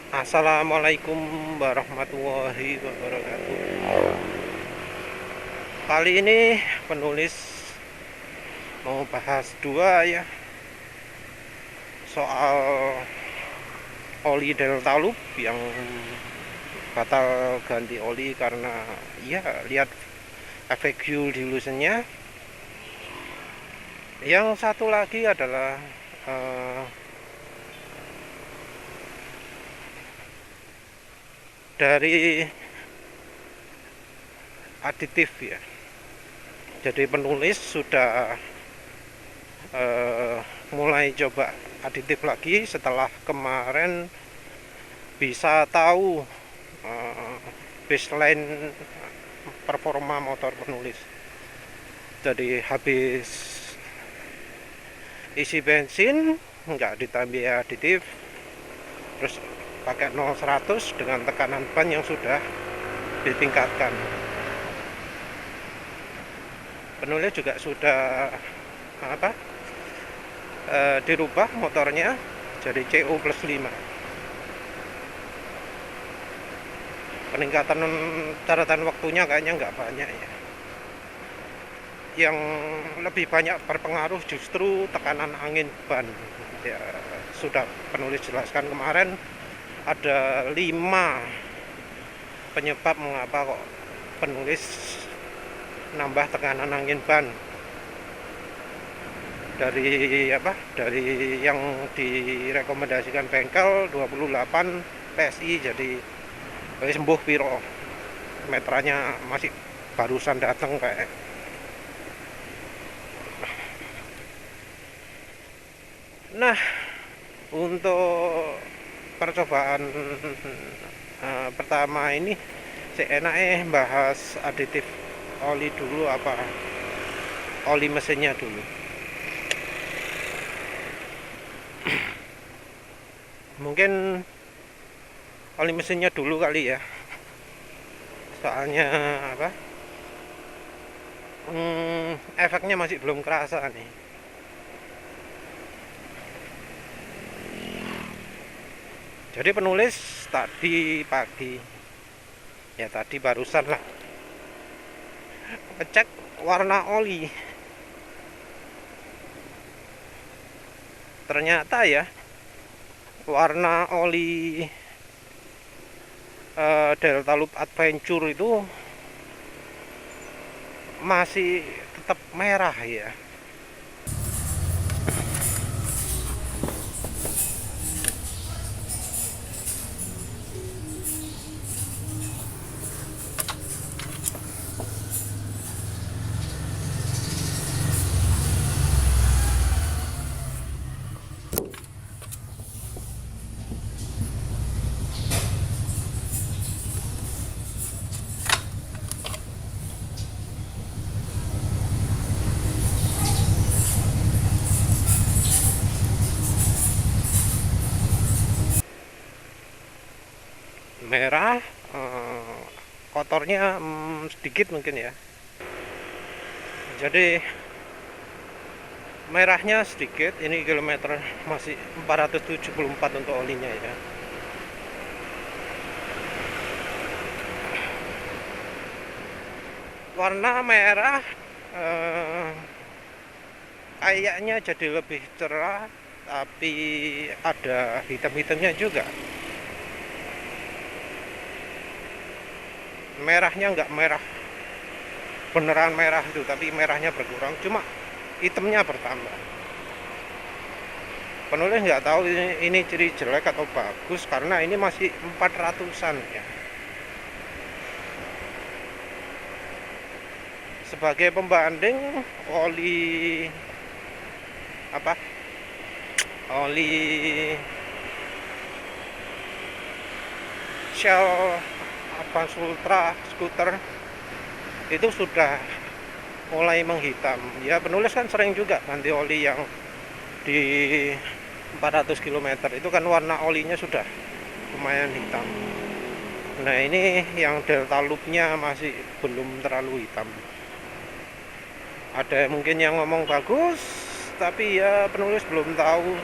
Assalamualaikum warahmatullahi wabarakatuh. Kali ini penulis mau bahas dua ya, soal oli Delta Loop yang batal ganti oli karena ya lihat efek fuel dilutionnya. Yang satu lagi adalah eh, dari aditif ya. Jadi penulis sudah mulai coba aditif lagi setelah kemarin bisa tahu baseline performa motor penulis. Jadi habis isi bensin nggak ditambah aditif, terus pakai 0-100 dengan tekanan ban yang sudah ditingkatkan. Penulis juga sudah dirubah motornya jadi CO plus 5. Peningkatan catatan waktunya kayaknya nggak banyak ya. Yang lebih banyak berpengaruh justru tekanan angin ban ya. Sudah penulis jelaskan kemarin, ada 5 penyebab mengapa kok penulis nambah tekanan angin ban dari yang direkomendasikan bengkel 28 PSI jadi sembuh piro, metranya masih barusan datang kayak. Nah, untuk percobaan pertama ini enaknya bahas aditif oli dulu apa oli mesinnya dulu. Mungkin oli mesinnya dulu kali ya, soalnya efeknya masih belum kerasa nih. Jadi penulis tadi pagi ya, tadi barusan lah ngecek warna oli. Ternyata ya warna oli Delta Loop Adventure itu masih tetap merah ya. Merah, kotornya sedikit mungkin ya. Jadi merahnya sedikit, ini kilometer masih 474 untuk olinya ya. Warna merah kayaknya jadi lebih cerah, tapi ada hitam-hitamnya juga. Merahnya nggak merah beneran merah itu, tapi merahnya berkurang, cuma hitamnya bertambah. Penulis nggak tahu ini ciri jelek atau bagus, karena ini masih 400-an ya. Sebagai pembanding, oli oli Shell Advance Ultra Scooter itu sudah mulai menghitam ya. Penulis kan sering juga ganti oli yang di 400 km itu kan warna olinya sudah lumayan hitam. Nah, ini yang Delta Loop-nya masih belum terlalu hitam. Ada mungkin yang ngomong bagus, tapi ya penulis belum tahu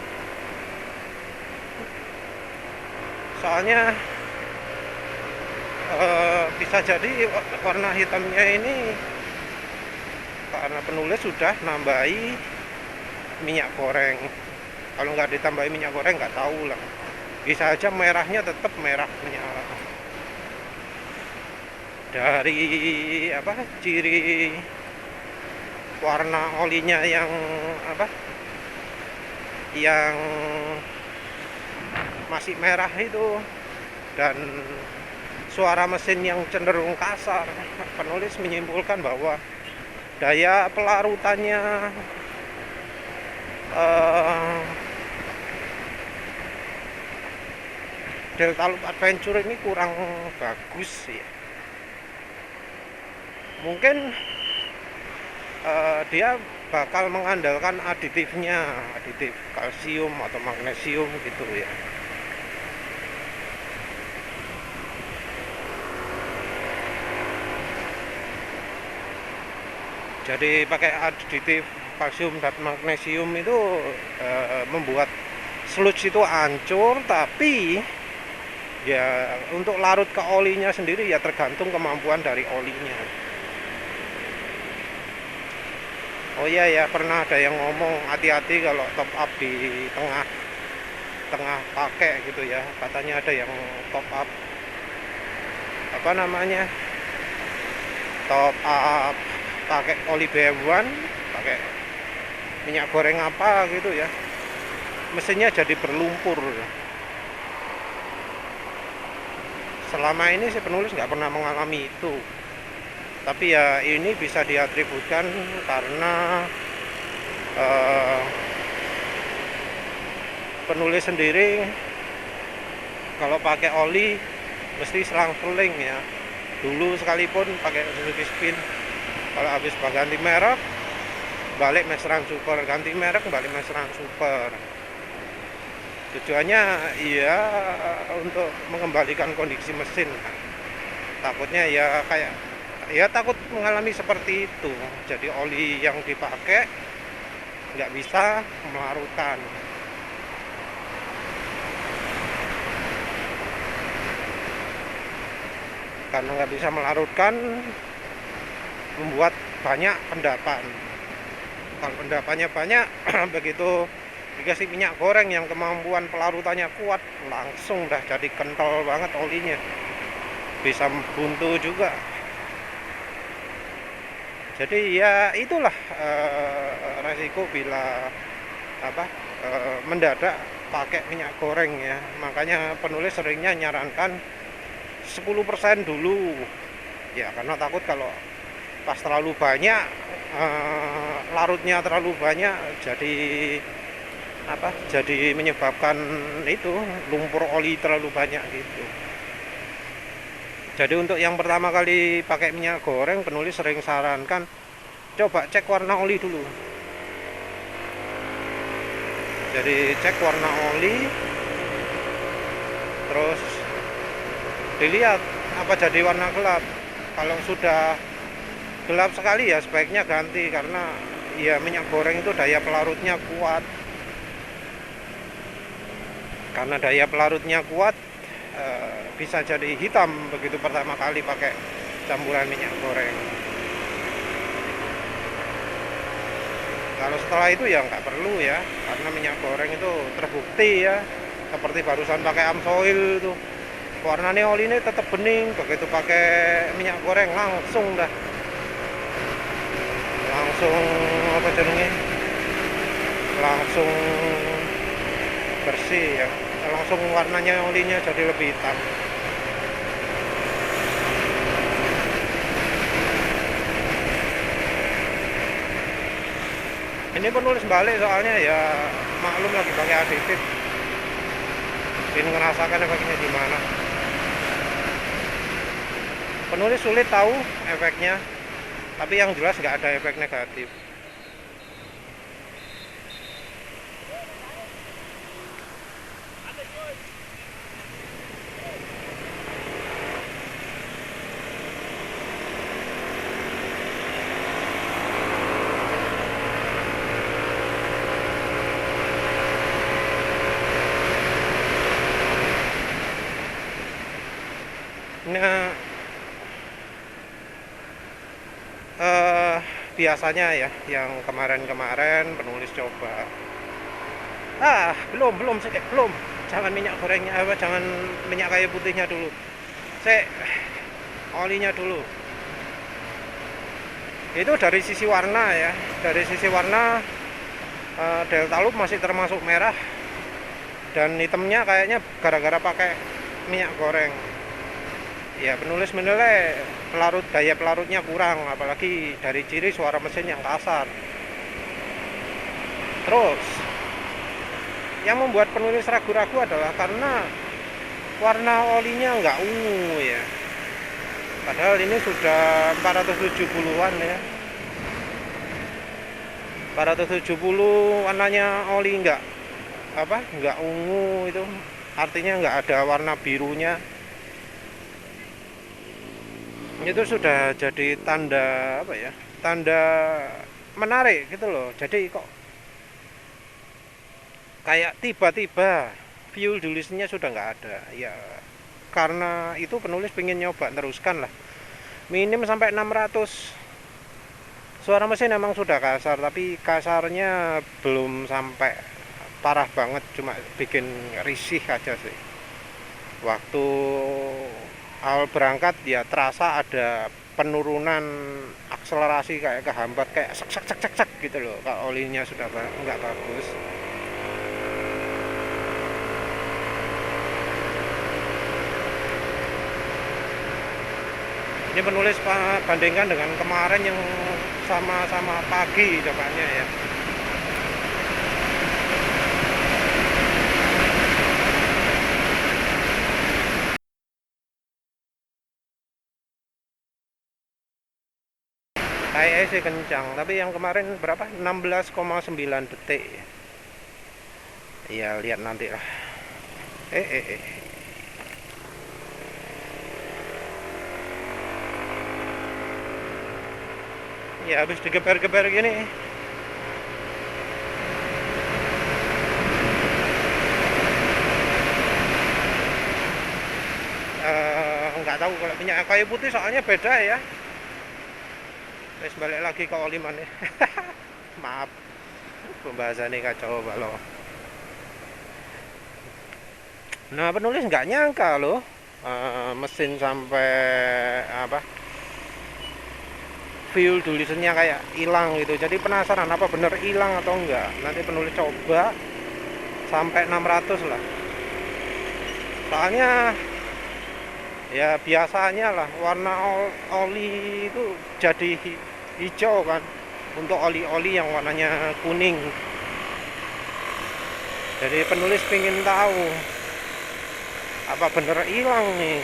soalnya bisa jadi warna hitamnya ini karena penulis sudah nambahi minyak goreng. Kalau nggak ditambahi minyak goreng nggak tahu lah, bisa aja merahnya tetap merah menyala. Dari apa, ciri warna olinya yang apa, yang masih merah itu, dan suara mesin yang cenderung kasar, penulis menyimpulkan bahwa daya pelarutannya Delta Loop Adventure ini kurang bagus ya. Mungkin dia bakal mengandalkan aditifnya, aditif kalsium atau magnesium gitu ya. Jadi pakai aditif kalsium dan magnesium itu membuat sludge itu hancur, tapi ya untuk larut ke olinya sendiri ya tergantung kemampuan dari olinya. Oh iya ya, pernah ada yang ngomong hati-hati kalau top up di tengah pakai gitu ya. Katanya ada yang top up apa namanya, top up pakai oli BMW1, pakai minyak goreng apa gitu ya, mesinnya jadi berlumpur. Selama ini si penulis nggak pernah mengalami itu, tapi ya ini bisa diatributkan karena penulis sendiri kalau pakai oli mesti selang-seling ya. Dulu sekalipun pakai Suzuki Spin, kalau habis ganti merek balik Maserang Super, ganti merek balik Maserang Super. Tujuannya ya untuk mengembalikan kondisi mesin. Takutnya ya kayak takut mengalami seperti itu. Jadi oli yang dipakai nggak bisa melarutkan. Karena nggak bisa melarutkan, membuat banyak endapan. Kalau endapannya banyak, begitu dikasih minyak goreng yang kemampuan pelarutannya kuat, langsung dah jadi kental banget olinya, bisa buntu juga. Jadi ya itulah resiko bila mendadak pakai minyak goreng ya. Makanya penulis seringnya nyarankan 10% dulu ya, karena takut kalau pas terlalu banyak, larutnya terlalu banyak, jadi menyebabkan itu lumpur oli terlalu banyak gitu. Jadi untuk yang pertama kali pakai minyak goreng, penulis sering sarankan coba cek warna oli dulu. Jadi cek warna oli, terus dilihat apa jadi warna gelap. Kalau sudah gelap sekali ya sebaiknya ganti, karena ya minyak goreng itu daya pelarutnya kuat. Karena daya pelarutnya kuat, bisa jadi hitam begitu pertama kali pakai campuran minyak goreng. Kalau setelah itu ya nggak perlu ya, karena minyak goreng itu terbukti ya, seperti barusan pakai Amsoil tuh, warnanya oli ini tetap bening, begitu pakai minyak goreng langsung apa jadinya, langsung bersih ya, langsung warnanya olinya jadi lebih hitam. Ini penulis balik soalnya ya maklum lagi pakai aditif, ingin ngerasakan efeknya gimana. Penulis sulit tahu efeknya, tapi yang jelas nggak ada efek negatif. Nah, biasanya ya yang kemarin-kemarin penulis coba, belum sih, belum, jangan minyak gorengnya, jangan minyak kayu putihnya dulu, saya olinya dulu. Itu dari sisi warna ya, dari sisi warna Delta Loop masih termasuk merah, dan hitamnya kayaknya gara-gara pakai minyak goreng. Ya, penulis menilai daya pelarutnya kurang, apalagi dari ciri suara mesin yang kasar. Terus yang membuat penulis ragu-ragu adalah karena warna olinya nggak ungu ya, padahal ini sudah 470-an ya. 470 warnanya oli nggak ungu, itu artinya nggak ada warna birunya. Itu sudah jadi tanda tanda menarik gitu loh. Jadi kok kayak tiba-tiba fuel tulisnya sudah nggak ada ya, karena itu penulis pengen nyoba teruskan lah, minim sampai 600. Suara mesin emang sudah kasar, tapi kasarnya belum sampai parah banget, cuma bikin risih aja sih. Waktu awal berangkat ya terasa ada penurunan akselerasi, kayak kehambat, kayak sek sek sek sek sek gitu loh, kalau olinya sudah nggak bagus. Ini penulis bandingkan dengan kemarin yang sama-sama pagi cobanya ya. Kayaknya sih kencang, tapi yang kemarin berapa? 16,9 detik ya. Ya lihat nanti lah. Ya habis digeber-geber gini. Nggak tahu kalau minyak kayu putih soalnya beda ya. Terus balik lagi ke oli mana. Maaf, pembahasannya kacau balo. Nah, penulis nggak nyangka loh, mesin sampai fuel tulisannya kayak hilang gitu. Jadi penasaran apa bener hilang atau enggak. Nanti penulis coba sampai 600 lah. Soalnya ya biasanya lah warna oli itu jadi hijau kan, untuk oli-oli yang warnanya kuning. Jadi penulis pengen tahu apa bener hilang nih.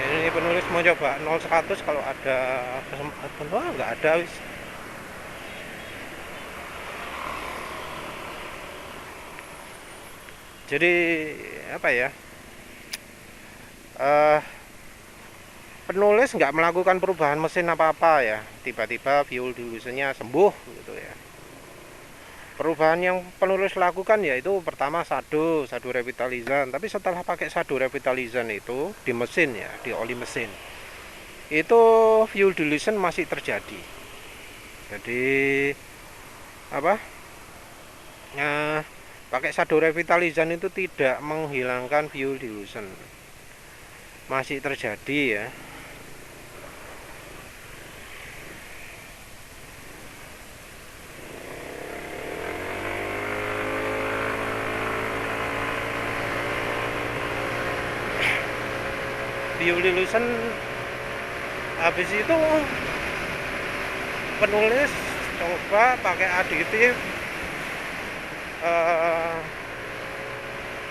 Ini penulis mau coba 0-100 kalau ada kesempatan. Wah, nggak ada wis. Jadi apa ya, penulis nggak melakukan perubahan mesin apa-apa ya, tiba-tiba fuel dilusennya sembuh gitu ya. Perubahan yang penulis lakukan yaitu pertama sadu revitalizan, tapi setelah pakai sadu revitalizan itu di mesin ya, di oli mesin itu fuel dilution masih terjadi. Jadi pakai sadu revitalizan itu tidak menghilangkan fuel dilution, masih terjadi ya. Fuel dilution habis itu penulis coba pakai aditif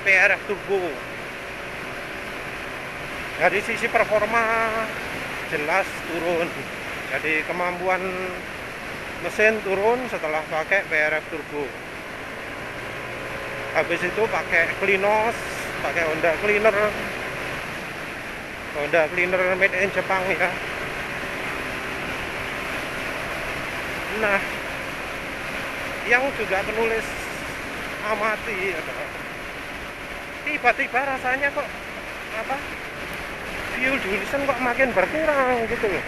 PRF turbo. Dari sisi performa jelas turun, jadi kemampuan mesin turun setelah pakai PRF turbo. Habis itu pakai Klinos, pakai Honda Cleaner made in Jepang ya. Nah, yang juga penulis amati adalah tiba-tiba rasanya kok apa, fuel dilution kok makin berkurang gitu loh.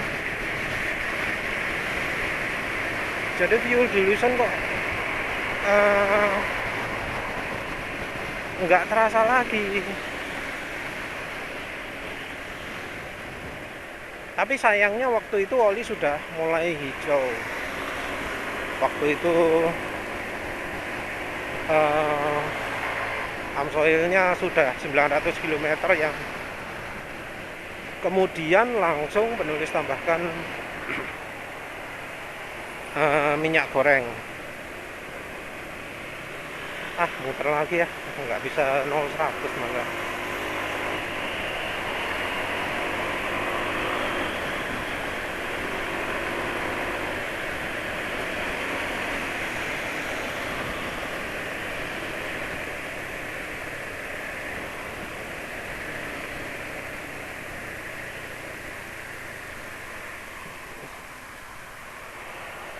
Jadi fuel dilution kok nggak terasa lagi. Tapi sayangnya waktu itu oli sudah mulai hijau. Waktu itu amsoilnya sudah 900 km yang kemudian langsung penulis tambahkan minyak goreng. Muter lagi ya, nggak bisa 0-100 malah.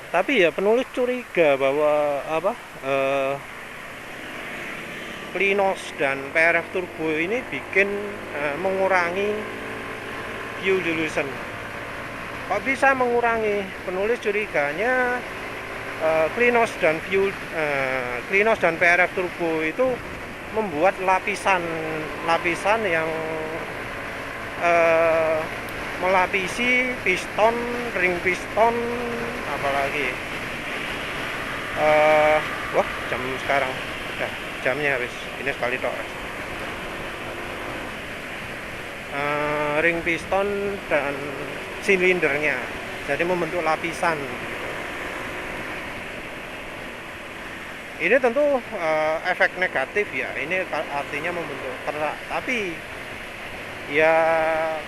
Tapi ya penulis curiga bahwa Klinos dan PRF Turbo ini bikin mengurangi fuel dilution. Kok bisa mengurangi? Penulis curiganya Klinos dan PRF Turbo itu membuat lapisan yang melapisi piston, ring piston, apalagi wah jam sekarang udah jamnya habis, ini sekali tok. Ring piston dan silindernya, jadi membentuk lapisan. Ini tentu efek negatif ya, ini artinya membentuk kerak, tapi ya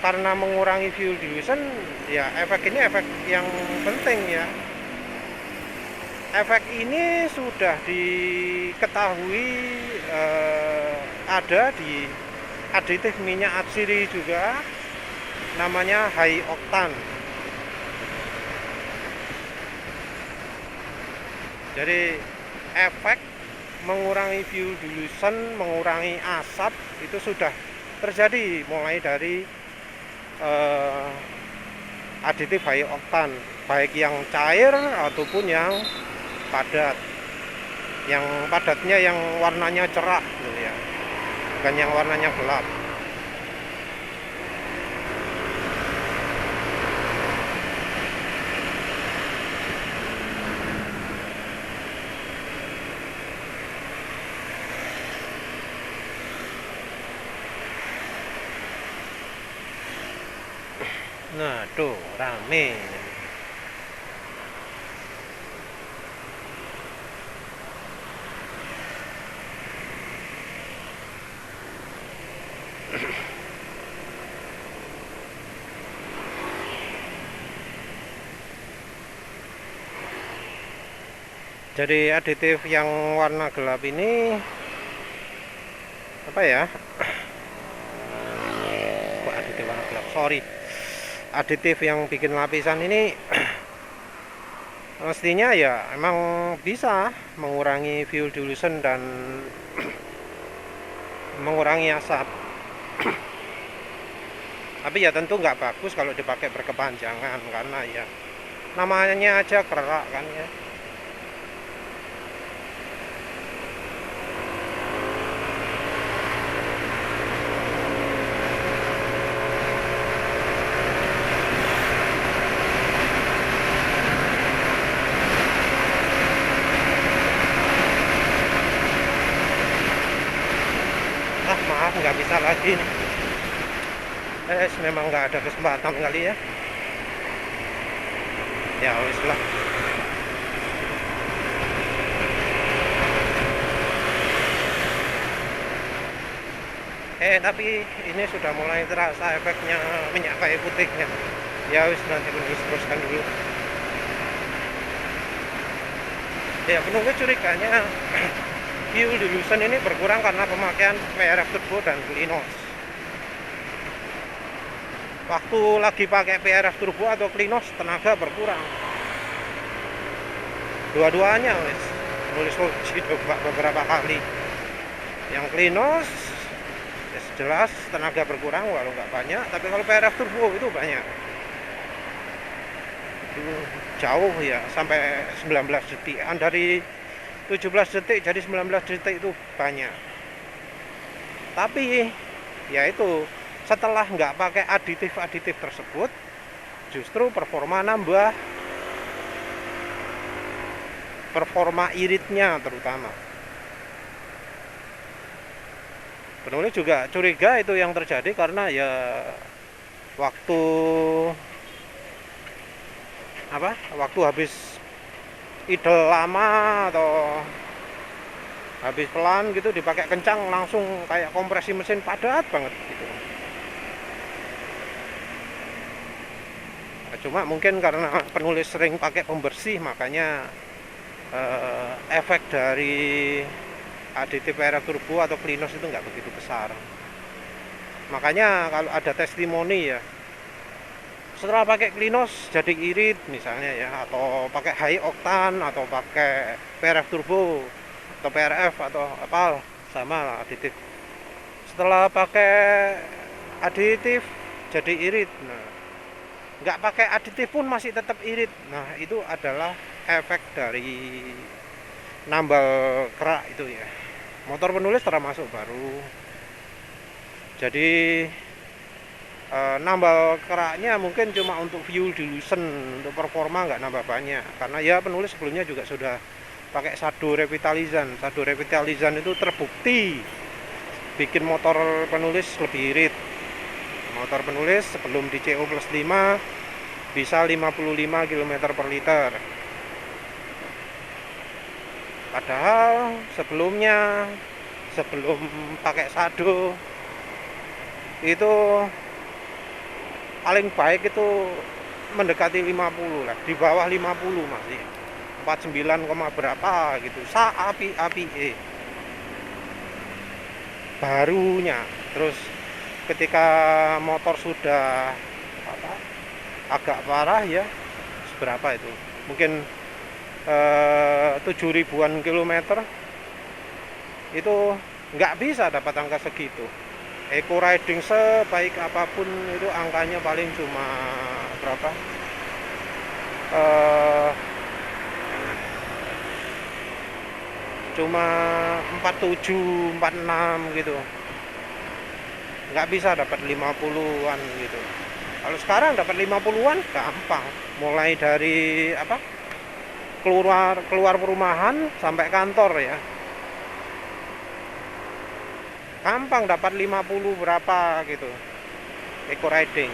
karena mengurangi fuel dilution, ya efek ini efek yang penting ya. Efek ini sudah diketahui ada di aditif minyak atsiri juga, namanya high octane. Jadi efek mengurangi fuel dilution, mengurangi asap itu sudah terjadi mulai dari aditif high octane, baik yang cair ataupun yang padat. Yang padatnya yang warnanya cerah gitu ya, bukan yang warnanya gelap. Nah tuh rame. Jadi aditif yang warna gelap ini apa ya? Kok aditif warna gelap? Sorry. Aditif yang bikin lapisan ini mestinya ya emang bisa mengurangi fuel dilution dan mengurangi asap. Tapi ya tentu nggak bagus kalau dipakai berkepanjangan, karena ya namanya aja kerak kan ya. Maaf nggak bisa lagi nih. Memang nggak ada kesempatan kali ya. Ya wis lah. Tapi ini sudah mulai terasa efeknya minyak kayu putihnya. Ya wis, nanti teruskan dulu. Ya penulis curiganya fuel dilution ini berkurang karena pemakaian PRF Turbo dan Klinos. Waktu lagi pakai PRF Turbo atau Klinos tenaga berkurang. dua-duanya wes nulis uji coba beberapa kali. Yang Klinos ya jelas tenaga berkurang walau nggak banyak, tapi kalau PRF turbo itu banyak, itu jauh ya, sampai 19 detik, dari 17 detik jadi 19 detik itu banyak. Tapi ya itu setelah nggak pakai aditif tersebut justru performa nambah, performa iritnya terutama. Penulis juga curiga itu yang terjadi karena ya waktu habis idle lama atau habis pelan gitu dipakai kencang langsung kayak kompresi mesin padat banget gitu. Cuma mungkin karena penulis sering pakai pembersih, makanya efek dari aditif PRF turbo atau Klinos itu nggak begitu besar. Makanya kalau ada testimoni ya, setelah pakai Klinos jadi irit misalnya ya, atau pakai high octane atau pakai PRF turbo atau PRF atau apa sama lah aditif, setelah pakai aditif jadi irit. Nah, nggak pakai aditif pun masih tetap irit. Nah, itu adalah efek dari nambal kerak itu ya. Motor penulis termasuk baru, jadi nambal keraknya mungkin cuma untuk fuel dilution, untuk performa nggak nambah banyak, karena ya penulis sebelumnya juga sudah pakai Shado Revitalizan. Shado Revitalizan itu terbukti bikin motor penulis lebih irit. Motor penulis sebelum di CO plus 5 bisa 55 km per liter, padahal sebelumnya, sebelum pakai Shado itu paling baik itu mendekati 50 lah, di bawah 50 masih 49, berapa gitu api barunya. Terus ketika motor sudah agak parah ya, seberapa itu mungkin 7.000-an kilometer itu nggak bisa dapat angka segitu. Eco riding sebaik apapun itu angkanya paling cuma berapa, cuma 47, 46 gitu, nggak bisa dapat 50-an gitu. Kalau sekarang dapat 50-an gampang, mulai dari keluar perumahan sampai kantor ya, gampang dapat 50 berapa gitu eco riding.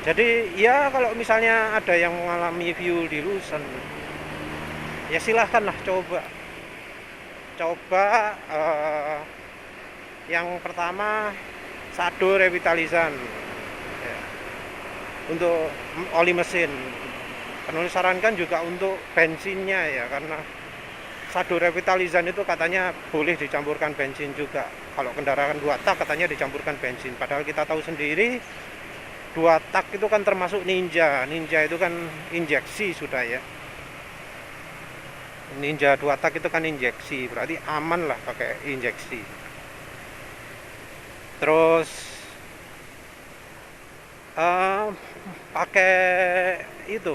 Jadi ya kalau misalnya ada yang mengalami fuel dilution, ya silahkanlah coba yang pertama Shado Revitalizan ya, untuk oli mesin. Penulis sarankan juga untuk bensinnya ya, karena Shado Revitalizan itu katanya boleh dicampurkan bensin juga. Kalau kendaraan 2 tak katanya dicampurkan bensin, padahal kita tahu sendiri 2 tak itu kan termasuk Ninja itu kan injeksi sudah ya. Ninja 2 tak itu kan injeksi, berarti aman lah pakai injeksi. Terus pakai itu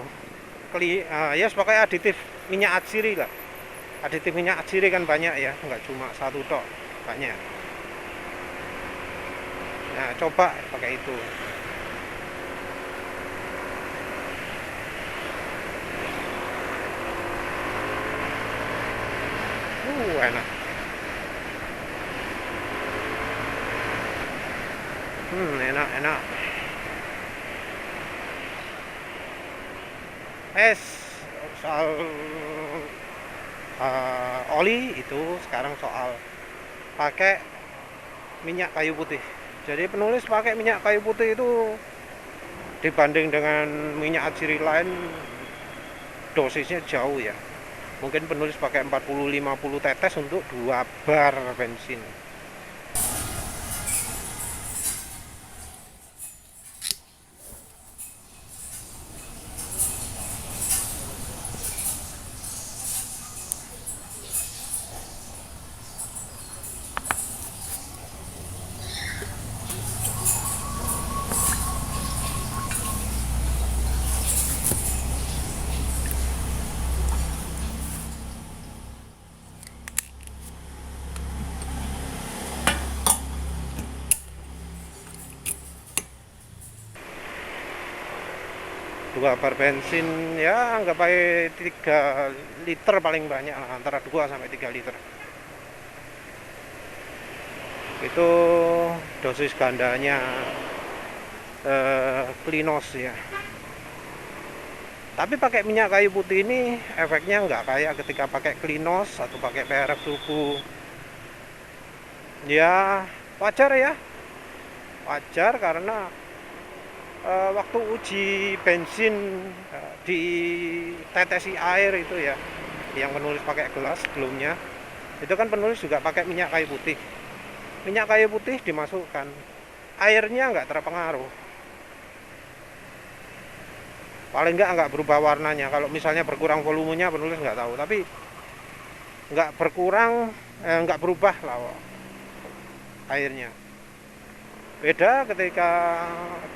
ya pakai aditif minyak atsiri lah. Aditif minyak atsiri kan banyak ya, nggak cuma satu tok, banyak. Nah, coba pakai itu. Enak. Enak. Soal oli itu sekarang soal pakai minyak kayu putih. Jadi penulis pakai minyak kayu putih itu dibanding dengan minyak atsiri lain dosisnya jauh ya. Mungkin penulis pakai 40-50 tetes untuk 2 bar bensin. 2 bar bensin ya anggap aja 3 liter paling banyak lah, antara 2 sampai 3 liter. Itu dosis gandanya Klinos ya. Tapi pakai minyak kayu putih ini efeknya nggak kayak ketika pakai Klinos atau pakai PRF Turbo. Ya wajar ya, wajar karena waktu uji bensin di tetesi air itu ya, yang penulis pakai gelas sebelumnya, itu kan penulis juga pakai minyak kayu putih. Minyak kayu putih dimasukkan, airnya nggak terpengaruh. Paling nggak berubah warnanya. Kalau misalnya berkurang volumenya penulis nggak tahu, tapi nggak berkurang, nggak berubah lah airnya. Beda ketika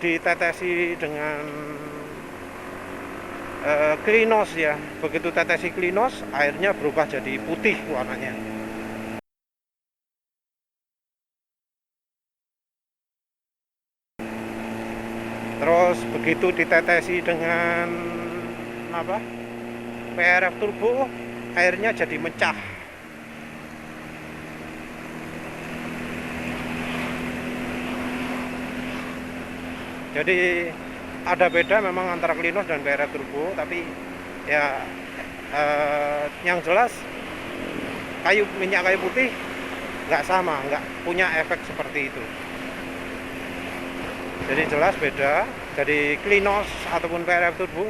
ditetesi dengan Klinos ya. Begitu tetesi Klinos, airnya berubah jadi putih warnanya. Terus begitu ditetesi dengan apa? PRF Turbo, airnya jadi mecah. Jadi ada beda memang antara Klinos dan PRF Turbo, tapi ya yang jelas minyak kayu putih nggak sama, nggak punya efek seperti itu. Jadi jelas beda. Jadi Klinos ataupun PRF Turbo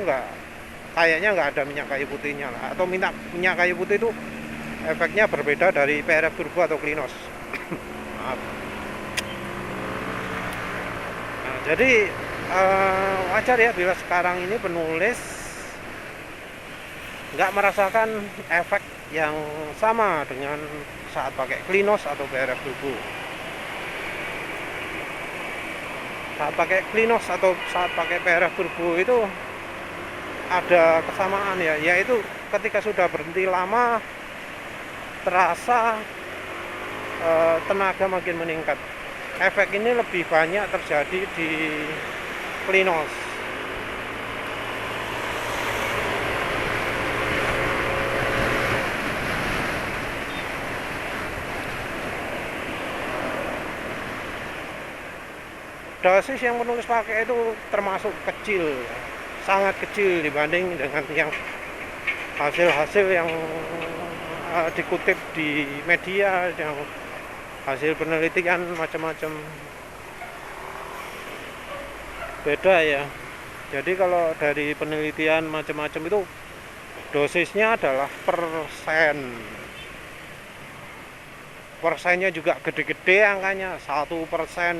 kayaknya nggak ada minyak kayu putihnya lah, atau minyak kayu putih itu efeknya berbeda dari PRF Turbo atau Klinos. Maaf. Nah, jadi wajar ya bila sekarang ini penulis nggak merasakan efek yang sama dengan saat pakai Klinos atau PRF Turbo. Saat pakai Klinos atau saat pakai PRF Turbo itu ada kesamaan ya, yaitu ketika sudah berhenti lama terasa tenaga makin meningkat. Efek ini lebih banyak terjadi di Klinos. Dosis yang penulis pakai itu termasuk kecil, sangat kecil dibanding dengan yang hasil-hasil yang dikutip di media, yang hasil penelitian macam-macam. Beda ya. Jadi kalau dari penelitian macam-macam itu dosisnya adalah persen. Persennya juga gede-gede angkanya, 1%,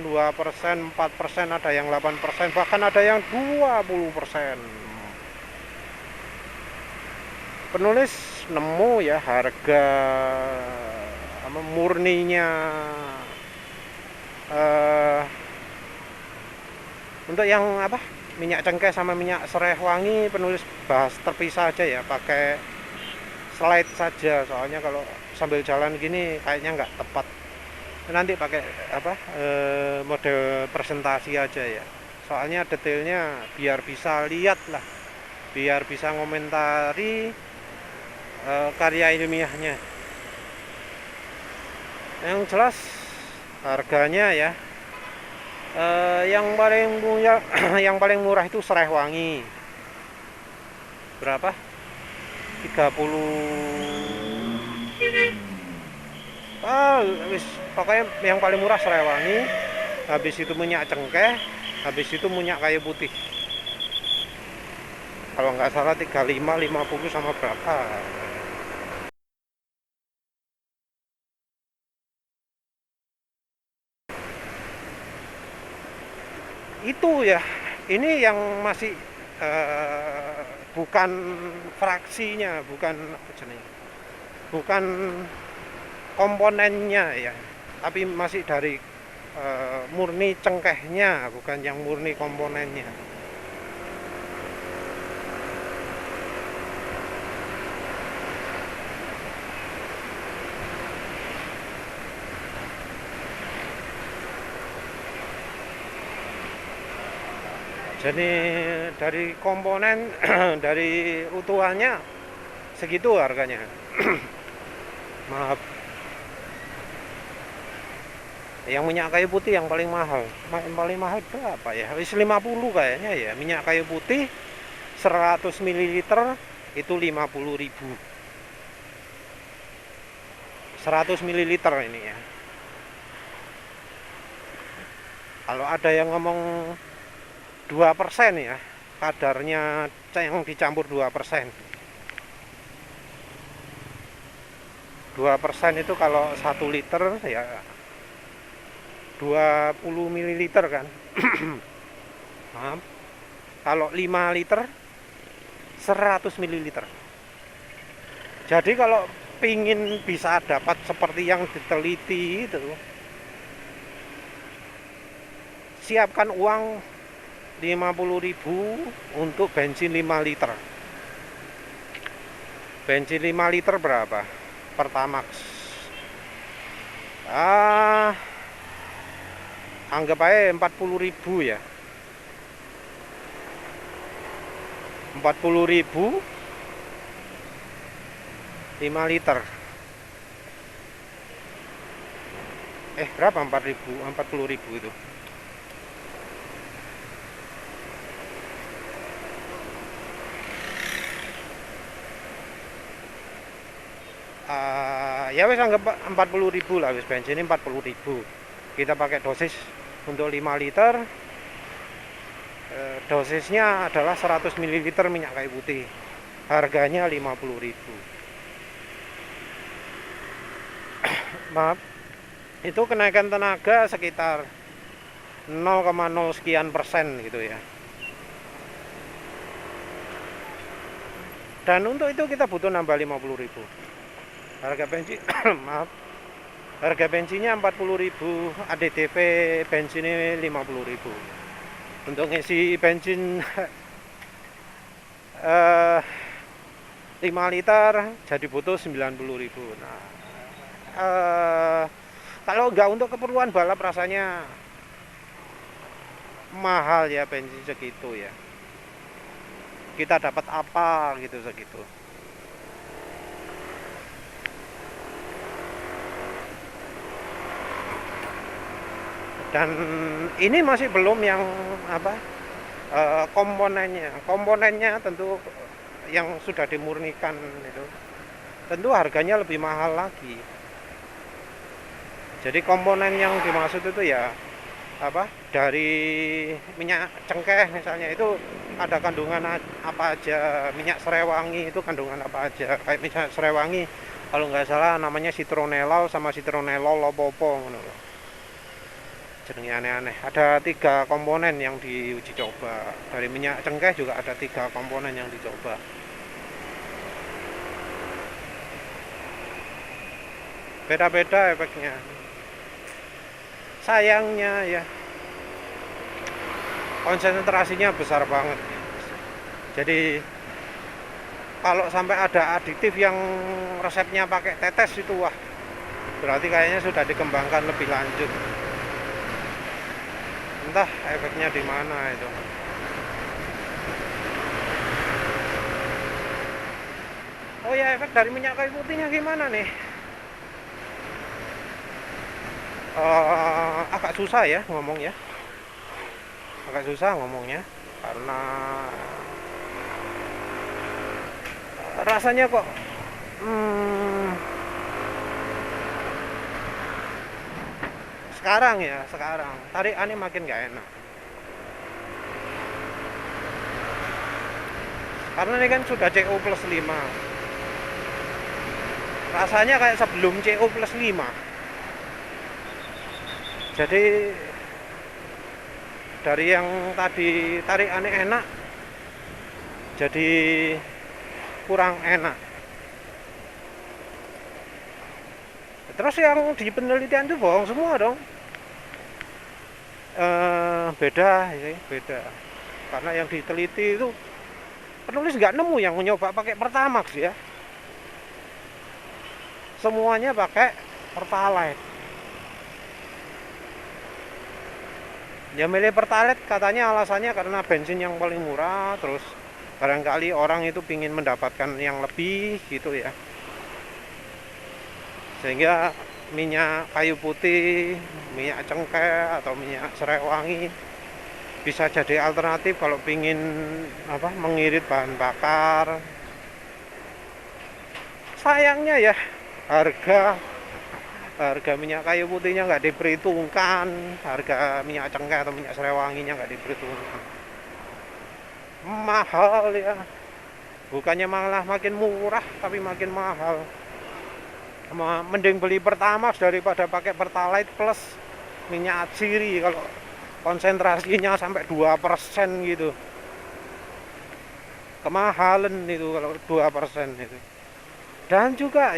2%, 4%, ada yang 8%, bahkan ada yang 20%. Penulis nemu ya harga murninya untuk yang minyak cengkeh sama minyak serai wangi, penulis bahas terpisah aja ya, pakai slide saja, soalnya kalau sambil jalan gini kayaknya nggak tepat. Nanti pakai model presentasi aja ya, soalnya detailnya biar bisa lihat lah, biar bisa ngomentari karya ilmiahnya. Yang jelas harganya ya, yang paling murah itu serai wangi. Berapa? 30. Pokoknya yang paling murah serai wangi, habis itu minyak cengkeh, habis itu minyak kayu putih. Kalau nggak salah 35, 50 sama berapa. Itu ya, ini yang masih bukan fraksinya, bukan komponennya ya, tapi masih dari murni cengkehnya, bukan yang murni komponennya. Jadi dari komponen dari utuhannya segitu harganya. Maaf. Yang minyak kayu putih yang paling mahal. Yang paling mahal berapa ya? Wis 50 kayaknya ya. Minyak kayu putih 100 ml itu 50.000. 100 ml ini ya. Kalau ada yang ngomong 2% ya, kadarnya yang dicampur 2%. 2% itu kalau 1 liter ya 20 ml kan. Maaf. Kalau 5 liter 100 ml. Jadi kalau pingin bisa dapat seperti yang diteliti itu, siapkan uang 50.000 untuk bensin 5 liter. Bensin 5 liter berapa? Pertamax. Anggap aja 40.000 ya. 40.000 5 liter. Berapa 40.000 itu? Ya wes anggap 40.000 lah, wes bensin 40.000. Kita pakai dosis untuk 5 liter. Dosisnya adalah 100 ml minyak kayu putih. Harganya 50.000. Maaf. Itu kenaikan tenaga sekitar 0,0 sekian persen gitu ya. Dan untuk itu kita butuh nambah 50.000. Harga bensin maaf, harga bensinnya 40.000, ADTV bensinnya 50.000. Untuk ngisi bensin 5 liter jadi butuh 90.000. Nah, kalau nggak untuk keperluan balap rasanya mahal ya bensin segitu ya. Kita dapat apa gitu segitu. Dan ini masih belum yang komponennya tentu yang sudah dimurnikan itu tentu harganya lebih mahal lagi. Jadi komponen yang dimaksud itu ya dari minyak cengkeh misalnya, itu ada kandungan apa aja. Minyak serewangi itu kandungan apa aja. Kayak minyak serewangi kalau nggak salah namanya citronellal sama citronellol lopopo. Jenenge aneh-aneh. Ada 3 komponen yang diuji coba. Dari minyak cengkeh juga ada 3 komponen yang dicoba. Beda-beda efeknya. Sayangnya ya konsentrasinya besar banget. Jadi kalau sampai ada aditif yang resepnya pakai tetes itu, wah, berarti kayaknya sudah dikembangkan lebih lanjut. Entah efeknya di mana itu. Oh ya, efek dari minyak kayu putihnya gimana nih? Agak susah ya ngomongnya. Agak susah ngomongnya karena rasanya kok sekarang tarikannya makin gak enak. Karena ini kan sudah CO plus 5. Rasanya kayak sebelum CO plus 5. Jadi dari yang tadi tarikannya enak jadi kurang enak. Terus yang di penelitian itu bohong semua dong. Beda sih, beda. Karena yang diteliti itu penulis nggak nemu yang nyoba pakai Pertamax ya. Semuanya pakai Pertalite. Ya milih Pertalite katanya alasannya karena bensin yang paling murah, terus barangkali orang itu ingin mendapatkan yang lebih gitu ya, sehingga minyak kayu putih, minyak cengkeh atau minyak serai wangi bisa jadi alternatif kalau ingin mengirit bahan bakar. Sayangnya ya, harga harga minyak kayu putihnya nggak diperhitungkan, harga minyak cengkeh atau minyak serai wanginya nggak diperhitungkan, mahal ya, bukannya malah makin murah tapi makin mahal. Mending beli Pertamax daripada pakai Pertalite plus minyak atsiri kalau konsentrasinya sampai 2% gitu, kemahalan itu kalau 2% itu. Dan juga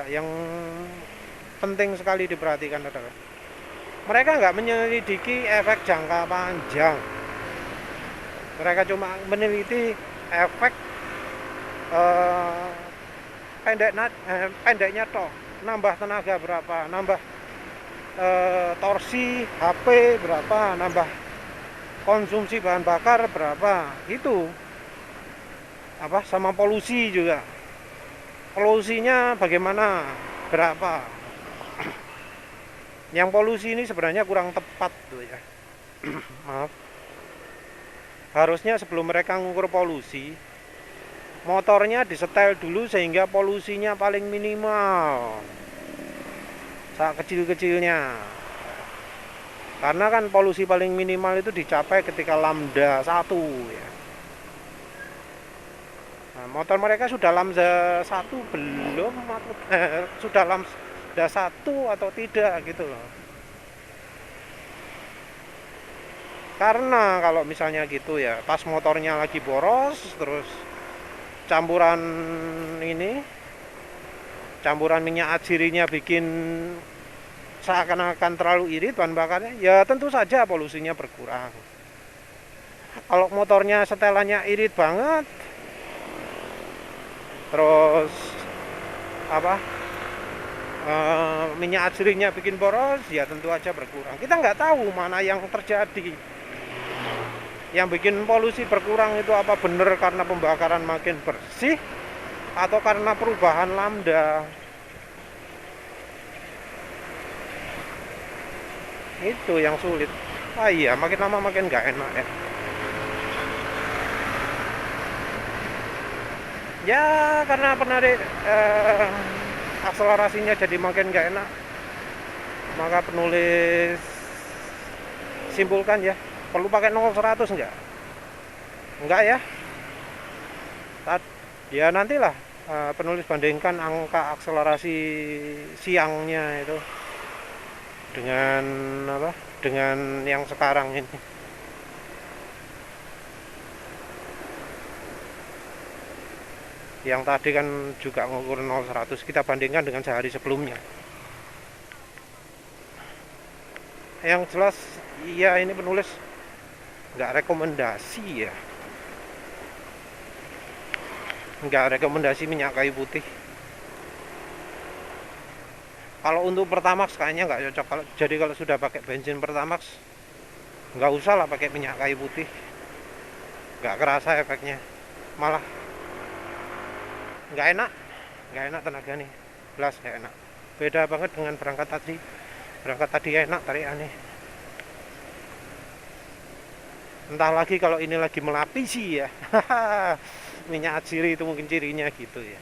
yang penting sekali diperhatikan adalah mereka nggak menyelidiki efek jangka panjang, mereka cuma meneliti efek eh, pendeknya toh, nambah tenaga berapa, nambah torsi HP berapa, nambah konsumsi bahan bakar berapa, itu sama polusi juga, polusinya bagaimana, berapa. Yang polusi ini sebenarnya kurang tepat tuh ya. Maaf, harusnya sebelum mereka ngukur polusi, motornya disetel dulu sehingga polusinya paling minimal, saat kecil-kecilnya. Karena kan polusi paling minimal itu dicapai ketika lambda 1 ya. Nah, motor mereka sudah lambda 1 belum atau sudah lambda 1 atau tidak gitu loh. Karena kalau misalnya gitu ya, pas motornya lagi boros, terus campuran minyak atsirinya bikin seakan-akan terlalu irit bahan bakarnya, ya tentu saja polusinya berkurang. Kalau motornya setelannya irit banget, terus minyak atsirinya bikin boros, ya tentu aja berkurang. Kita nggak tahu mana yang terjadi. Yang bikin polusi berkurang itu apa benar karena pembakaran makin bersih atau karena perubahan lambda. Itu yang sulit. Iya, makin lama makin nggak enak ya. Ya karena penarik akselerasinya jadi makin nggak enak, maka penulis simpulkan ya, perlu pakai 0-100 enggak ya. Ya nantilah penulis bandingkan angka akselerasi siangnya itu dengan yang sekarang ini. Yang tadi kan juga ngukur 0-100, kita bandingkan dengan sehari sebelumnya. Yang jelas iya, ini penulis nggak rekomendasi ya, nggak rekomendasi minyak kayu putih. Kalau untuk Pertamax kayaknya nggak cocok. Kalau sudah pakai bensin Pertamax, nggak usah lah pakai minyak kayu putih, nggak kerasa efeknya, malah nggak enak tenaga nih, jelas nggak enak. Beda banget dengan berangkat tadi enak, tarik aneh. Entah lagi kalau ini lagi melapisi ya. Minyak atsiri itu mungkin cirinya gitu ya,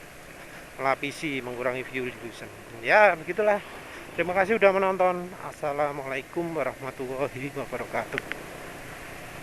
melapisi, mengurangi fuel dilution. Ya begitulah. Terima kasih sudah menonton. Assalamualaikum warahmatullahi wabarakatuh.